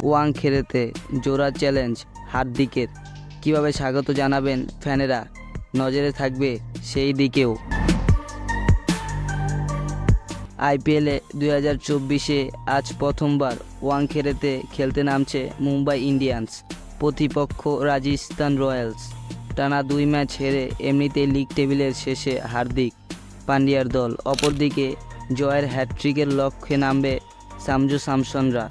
ওয়াংখেড়েতে জোড়া চ্যালেঞ্জ হার্দিকের, কীভাবে স্বাগত জানাবেন ফ্যানেরা, নজরে থাকবে সেই দিকেও। আইপিএলে 2024-এ আজ প্রথমবার ওয়াংখেড়েতে খেলতে নামছে মুম্বাই ইন্ডিয়ান্স, প্রতিপক্ষ রাজস্থান রয়্যালস। টানা 2 ম্যাচ হেরে এমনিতেই লিগ টেবিলের শেষে হার্দিক পান্ডিয়ার দল। অপরদিকে জয়ের হ্যাটট্রিকের লক্ষ্যে নামবে সঞ্জু স্যামসনরা।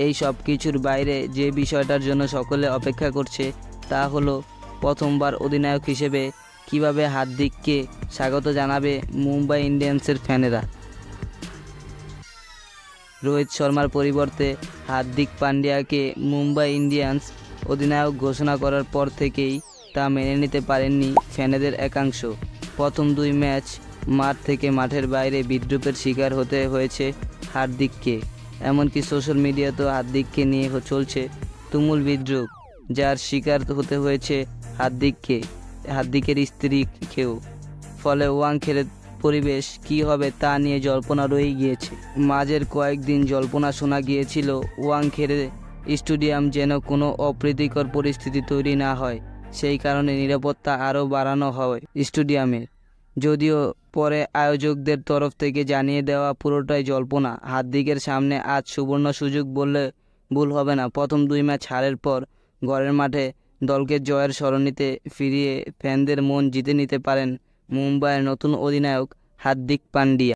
এই সব কিছুর বাইরে যে বিষয়টার জন্য সকলে অপেক্ষা করছে তা হলো প্রথমবার অধিনায়ক হিসেবে কিভাবে হার্দিককে স্বাগত জানাবে মুম্বাই ইন্ডিয়ান্সের ফ্যানেরা। রোহিত শর্মার পরিবর্তে হার্দিক পান্ডিয়াকে মুম্বাই ইন্ডিয়ান্স অধিনায়ক ঘোষণা করার পর থেকেই তা মেনে নিতে পারেননি ফ্যানেদের একাংশ। প্রথম 2 ম্যাচ মাঠ থেকে মাঠের বাইরে বিদ্রূপের শিকার হতে হয়েছে হার্দিককে। এমনকি সোশ্যাল মিডিয়াতেও হার্দিককে নিয়ে চলছে তুমুল বিদ্রূপ, যার শিকার হতে হয়েছে হার্দিকের স্ত্রীকেও। ফলে ওয়াংখেড়ের পরিবেশ কী হবে তা নিয়ে জল্পনা রয়ে গিয়েছে। মাঝের কয়েকদিন জল্পনা শোনা গিয়েছিল ওয়াংখেড়ে স্টেডিয়াম যেন কোনো অপ্রীতিকর পরিস্থিতি তৈরি না হয়, সেই কারণে নিরাপত্তা আরও বাড়ানো হয় স্টেডিয়ামে। যদিও পরে আয়োজকদের তরফ থেকে জানিয়ে দেওয়া পুরোটাই জল্পনা। হার্দিকের সামনে আজ সুবর্ণ সুযোগ বললে ভুল হবে না। প্রথম 2 ম্যাচ হারের পর ঘরের মাঠে দলকে জয়ের সরণিতে ফিরিয়ে ফ্যানদের মন জিতে নিতে পারেন মুম্বাইয়ের নতুন অধিনায়ক হার্দিক পান্ডিয়া।